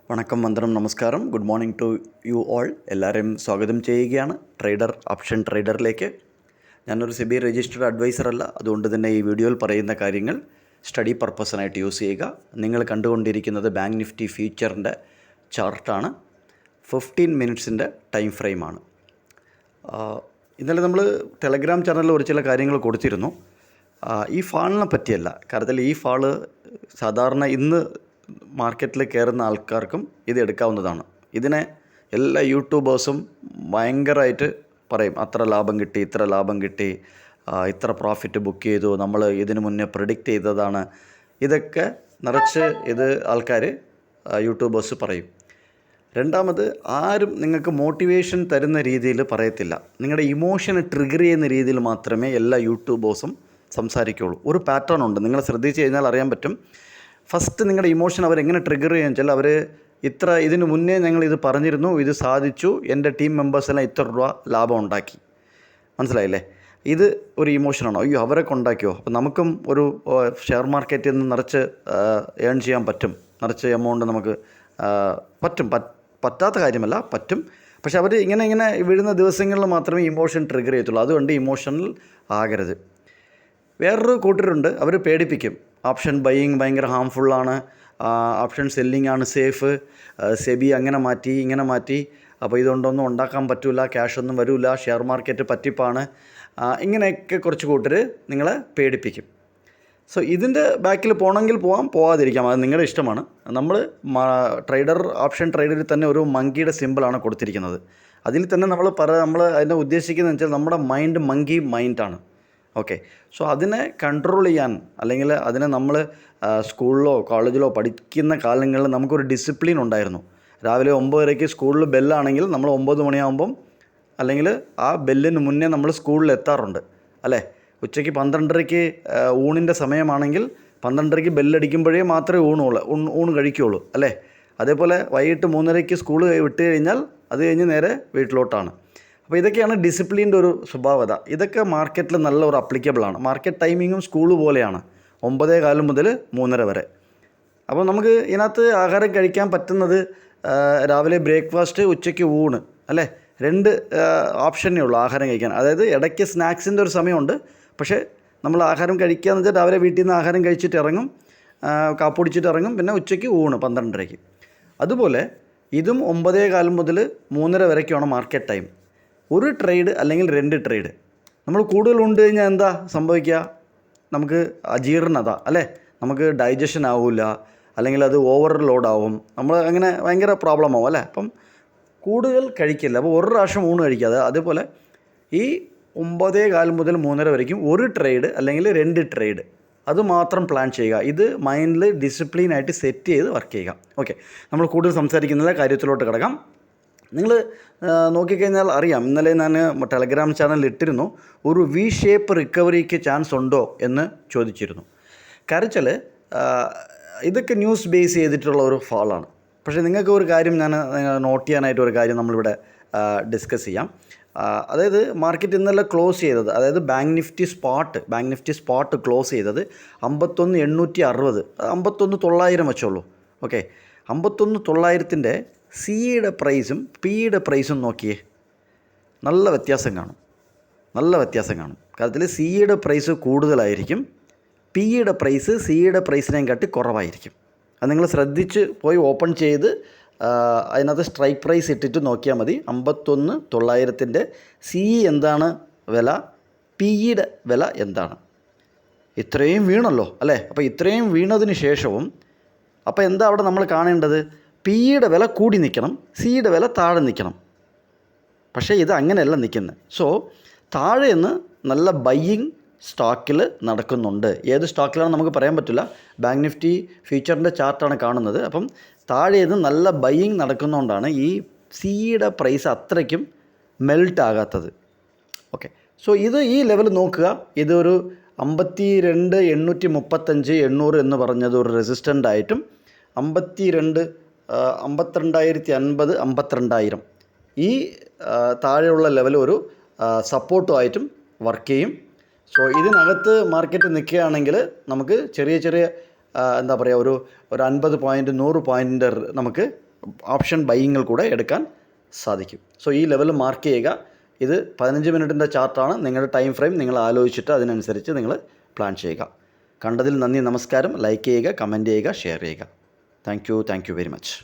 വണക്കം, വന്ദനം, നമസ്കാരം. Good morning to you all. എല്ലാവരെയും സ്വാഗതം ചെയ്യുകയാണ് ഓപ്ഷൻ ട്രേഡറിലേക്ക്. ഞാനൊരു സെബി രജിസ്റ്റേർഡ് അഡ്വൈസർ അല്ല. അതുകൊണ്ട് തന്നെ ഈ വീഡിയോയിൽ പറയുന്ന കാര്യങ്ങൾ സ്റ്റഡി പർപ്പസിനായിട്ട് യൂസ് ചെയ്യുക. നിങ്ങൾ കണ്ടുകൊണ്ടിരിക്കുന്നത് ബാങ്ക് നിഫ്റ്റി ഫ്യൂച്ചറിൻ്റെ ചാർട്ടാണ്. 15 മിനിറ്റ്സിൻ്റെ ടൈം ഫ്രെയിമാണ്. ഇന്നലെ നമ്മൾ ടെലഗ്രാം ചാനലിൽ ഒരു ചില കാര്യങ്ങൾ കൊടുത്തിരുന്നു. ഈ ഫാളിനെ പറ്റിയല്ല. കാര്യത്തിൽ ഈ ഫാള് സാധാരണ ഇന്ന് മാർക്കറ്റിൽ കയറുന്ന ആൾക്കാർക്കും ഇത് എടുക്കാവുന്നതാണ്. ഇതിനെ എല്ലാ യൂട്യൂബേഴ്സും ഭയങ്കരമായിട്ട് പറയും, അത്ര ലാഭം കിട്ടി, ഇത്ര ലാഭം കിട്ടി, ഇത്ര പ്രോഫിറ്റ് ബുക്ക് ചെയ്തു, നമ്മൾ ഇതിനു മുന്നേ പ്രിഡിക്റ്റ് ചെയ്തതാണ്. ഇതൊക്കെ നിറച്ച് ഇത് ആൾക്കാർ യൂട്യൂബേഴ്സ് പറയും. രണ്ടാമത്, ആരും നിങ്ങൾക്ക് മോട്ടിവേഷൻ തരുന്ന രീതിയിൽ പറയത്തില്ല. നിങ്ങളുടെ ഇമോഷനെ ട്രിഗർ ചെയ്യുന്ന രീതിയിൽ മാത്രമേ എല്ലാ യൂട്യൂബേഴ്സും സംസാരിക്കുകയുള്ളൂ. ഒരു പാറ്റേൺ ഉണ്ട്, നിങ്ങൾ ശ്രദ്ധിച്ച് കഴിഞ്ഞാൽ അറിയാൻ പറ്റും. ഫസ്റ്റ് നിങ്ങളുടെ ഇമോഷൻ അവരെങ്ങനെ ട്രിഗർ ചെയ്യുക വെച്ചാൽ, അവർ ഇതിന് മുന്നേ ഞങ്ങൾ ഇത് പറഞ്ഞിരുന്നു, ഇത് സാധിച്ചു, എൻ്റെ ടീം മെമ്പേഴ്സെല്ലാം ഇത്ര രൂപ ലാഭം ഉണ്ടാക്കി. മനസ്സിലായില്ലേ? ഇത് ഒരു ഇമോഷനാണോ? അയ്യോ, അവരൊക്കെ ഉണ്ടാക്കിയോ, അപ്പോൾ നമുക്കും ഒരു ഷെയർ മാർക്കറ്റിൽ നിന്ന് നിറച്ച് ഏൺ ചെയ്യാൻ പറ്റും, നിറച്ച് എമൗണ്ട് നമുക്ക് പറ്റാത്ത കാര്യമല്ല, പറ്റും. പക്ഷെ അവർ ഇങ്ങനെ വീഴുന്ന ദിവസങ്ങളിൽ മാത്രമേ ഇമോഷൻ ട്രിഗർ ചെയ്യത്തുള്ളൂ. അതുകൊണ്ട് ഇമോഷണൽ ആകരുത്. വേറൊരു കൂട്ടരുണ്ട്, അവർ പേടിപ്പിക്കും. ഓപ്ഷൻ ബൈയിങ് ഭയങ്കര ഹാംഫുള്ളാണ്, ഓപ്ഷൻ സെല്ലിംഗ് ആണ് സേഫ്, സെബി അങ്ങനെ മാറ്റി ഇങ്ങനെ മാറ്റി, അപ്പോൾ ഇതുകൊണ്ടൊന്നും ഉണ്ടാക്കാൻ പറ്റില്ല, ക്യാഷൊന്നും വരില്ല, ഷെയർ മാർക്കറ്റ് പറ്റിപ്പാണ്, ഇങ്ങനെയൊക്കെ കുറച്ച് കൂട്ടർ നിങ്ങളെ പേടിപ്പിക്കും. സോ ഇതിൻ്റെ ബാക്കിൽ പോകണമെങ്കിൽ പോകാം, പോകാതിരിക്കാം, അത് നിങ്ങളുടെ ഇഷ്ടമാണ്. നമ്മൾ ഓപ്ഷൻ ട്രേഡറിൽ തന്നെ ഒരു മങ്കിയുടെ സിമ്പിളാണ് കൊടുത്തിരിക്കുന്നത്. അതിൽ തന്നെ നമ്മൾ അതിനെ ഉദ്ദേശിക്കുന്നത് വെച്ചാൽ നമ്മുടെ മങ്കി മൈൻഡാണ്. ഓക്കെ. സോ അതിനെ കൺട്രോൾ ചെയ്യാൻ, അല്ലെങ്കിൽ അതിനെ നമ്മൾ സ്കൂളിലോ കോളേജിലോ പഠിക്കുന്ന കാലങ്ങളിൽ നമുക്കൊരു ഡിസിപ്ലിൻ ഉണ്ടായിരുന്നു. രാവിലെ 9:30 സ്കൂളിൽ ബെല്ലാണെങ്കിൽ നമ്മൾ 9 മണിയാകുമ്പം, അല്ലെങ്കിൽ ആ ബെല്ലിന് മുന്നേ നമ്മൾ സ്കൂളിൽ എത്താറുണ്ട്, അല്ലേ? ഉച്ചയ്ക്ക് 12:30 ഊണിൻ്റെ സമയമാണെങ്കിൽ 12:30 ബെല്ലടിക്കുമ്പോഴേ മാത്രമേ ഊണ് കഴിക്കുകയുള്ളൂ, അല്ലേ? അതേപോലെ വൈകിട്ട് 3:30 സ്കൂൾ വിട്ട് കഴിഞ്ഞാൽ അത് കഴിഞ്ഞ് നേരെ വീട്ടിലോട്ടാണ്. അപ്പോൾ ഇതൊക്കെയാണ് ഡിസിപ്ലിൻ്റെ ഒരു സ്വഭാവത. ഇതൊക്കെ മാർക്കറ്റിൽ നല്ല ഒരു അപ്ലിക്കബിളാണ്. മാർക്കറ്റ് ടൈമിങ്ങും സ്കൂൾ പോലെയാണ്, 9:15 മുതൽ 3:30 വരെ. അപ്പോൾ നമുക്ക് ഇതിനകത്ത് ആഹാരം കഴിക്കാൻ പറ്റുന്നത് രാവിലെ ബ്രേക്ക്ഫാസ്റ്റ്, ഉച്ചയ്ക്ക് ഊണ്, അല്ലേ? 2 ഓപ്ഷനേ ഉള്ളൂ ആഹാരം കഴിക്കാൻ. അതായത് ഇടയ്ക്ക് സ്നാക്സിൻ്റെ ഒരു സമയമുണ്ട്. പക്ഷേ നമ്മൾ ആഹാരം കഴിക്കുക എന്ന് വെച്ചാൽ രാവിലെ വീട്ടിൽ നിന്ന് ആഹാരം കഴിച്ചിട്ട് ഇറങ്ങും, കാപ്പുടിച്ചിട്ട് ഇറങ്ങും, പിന്നെ ഉച്ചയ്ക്ക് ഊണ് 12:30. അതുപോലെ ഇതും 9:15 മുതൽ 3:30 വരെയൊക്കെയാണ് മാർക്കറ്റ് ടൈം. ഒരു ട്രേഡ് അല്ലെങ്കിൽ 2 ട്രേഡ് നമ്മൾ കൂടുതൽ ഉണ്ട് കഴിഞ്ഞാൽ എന്താ സംഭവിക്കുക? നമുക്ക് അജീർണത, അല്ലേ? നമുക്ക് ഡൈജഷൻ ആവില്ല, അല്ലെങ്കിൽ അത് ഓവർലോഡ് ആവും, നമ്മൾ അങ്ങനെ ഭയങ്കര പ്രോബ്ലം ആവും, അല്ലേ? അപ്പം കൂടുതൽ കഴിക്കില്ല. അപ്പോൾ ഒരു പ്രാവശ്യം ഊണ് കഴിക്കാതെ, അതേപോലെ ഈ 9:15 മുതൽ 3:30 വരയ്ക്കും ഒരു ട്രേഡ് അല്ലെങ്കിൽ 2 ട്രേഡ് അത് മാത്രം പ്ലാൻ ചെയ്യുക. ഇത് മൈൻഡിൽ ഡിസിപ്ലിനായിട്ട് സെറ്റ് ചെയ്ത് വർക്ക് ചെയ്യുക. ഓക്കെ, നമ്മൾ കൂടുതൽ സംസാരിക്കുന്നില്ല, കാര്യത്തിലോട്ട് കിടക്കാം. നിങ്ങൾ നോക്കിക്കഴിഞ്ഞാൽ അറിയാം, ഇന്നലെ ഞാൻ ടെലഗ്രാം ചാനലിൽ ഇട്ടിരുന്നു, ഒരു വി ഷേപ്പ് റിക്കവറിക്ക് ചാൻസ് ഉണ്ടോ എന്ന് ചോദിച്ചിരുന്നു. കാരണം ഇതൊക്കെ ന്യൂസ് ബേസ് ചെയ്തിട്ടുള്ള ഒരു ഫാളാണ്. പക്ഷേ നിങ്ങൾക്ക് ഒരു കാര്യം ഞാൻ നോട്ട് ചെയ്യാനായിട്ട് ഒരു കാര്യം നമ്മളിവിടെ ഡിസ്കസ് ചെയ്യാം. അതായത് മാർക്കറ്റ് ഇന്നലെ ക്ലോസ് ചെയ്തത്, അതായത് ബാങ്ക് നിഫ്റ്റി സ്പോട്ട് ക്ലോസ് ചെയ്തത് 51,860, 51,900 വെച്ചുള്ളൂ. ഓക്കെ, 51,900 സിയുടെ പ്രൈസും പിയുടെ പ്രൈസും നോക്കിയേ, നല്ല വ്യത്യാസം കാണും. കാര്യത്തിൽ സിയുടെ പ്രൈസ് കൂടുതലായിരിക്കും, പിയുടെ പ്രൈസ് സിയുടെ പ്രൈസിനെയും കാട്ടി കുറവായിരിക്കും. അത് നിങ്ങൾ ശ്രദ്ധിച്ച് പോയി ഓപ്പൺ ചെയ്ത് അതിനകത്ത് സ്ട്രൈക്ക് പ്രൈസ് ഇട്ടിട്ട് നോക്കിയാൽ മതി. 51,900 സി എന്താണ് വില, പിയുടെ വില എന്താണ്. ഇത്രയും വീണല്ലോ, അല്ലേ? അപ്പോൾ ഇത്രയും വീണതിന് ശേഷവും അപ്പോൾ എന്താ അവിടെ നമ്മൾ കാണേണ്ടത്? പിയുടെ വില കൂടി നിൽക്കണം, സിയുടെ വില താഴെ നിൽക്കണം. പക്ഷേ ഇത് അങ്ങനെയല്ല നിൽക്കുന്നത്. സോ താഴെ നിന്ന് നല്ല ബയ്യിങ് സ്റ്റോക്കിൽ നടക്കുന്നുണ്ട്. ഏത് സ്റ്റോക്കിലാണ് നമുക്ക് പറയാൻ പറ്റില്ല, ബാങ്ക് നിഫ്റ്റി ഫ്യൂച്ചറിൻ്റെ ചാർട്ടാണ് കാണുന്നത്. അപ്പം താഴെ നിന്ന് നല്ല ബയ്യിങ് നടക്കുന്നതുകൊണ്ടാണ് ഈ സിയുടെ പ്രൈസ് അത്രയ്ക്കും മെൽറ്റ് ആകാത്തത്. ഓക്കെ, സോ ഈ ലെവൽ നോക്കുക. ഇതൊരു 52,835 800 എന്ന് പറഞ്ഞത് ഒരു റെസിസ്റ്റൻ്റ് ആയിട്ടും 52,50 52,000 ഈ താഴെയുള്ള ലെവൽ ഒരു സപ്പോർട്ടുമായിട്ടും വർക്ക് ചെയ്യും. സോ ഇതിനകത്ത് മാർക്കറ്റ് നിൽക്കുകയാണെങ്കിൽ നമുക്ക് ചെറിയ എന്താ പറയുക, ഒരു 50 പോയിൻ്റ് 100 പോയിൻ്റ് നമുക്ക് ഓപ്ഷൻ ബൈയിങ്ങിൽ കൂടെ എടുക്കാൻ സാധിക്കും. സോ ഈ ലെവൽ മാർക്ക് ചെയ്യുക. ഇത് 15 മിനിറ്റിൻ്റെ ചാർട്ടാണ്. നിങ്ങളുടെ ടൈം ഫ്രെയിം നിങ്ങൾ ആലോചിച്ചിട്ട് അതിനനുസരിച്ച് നിങ്ങൾ പ്ലാൻ ചെയ്യുക. കണ്ടതിൽ നന്ദി, നമസ്കാരം. ലൈക്ക് ചെയ്യുക, കമൻറ്റ് ചെയ്യുക, ഷെയർ ചെയ്യുക. Thank you very much.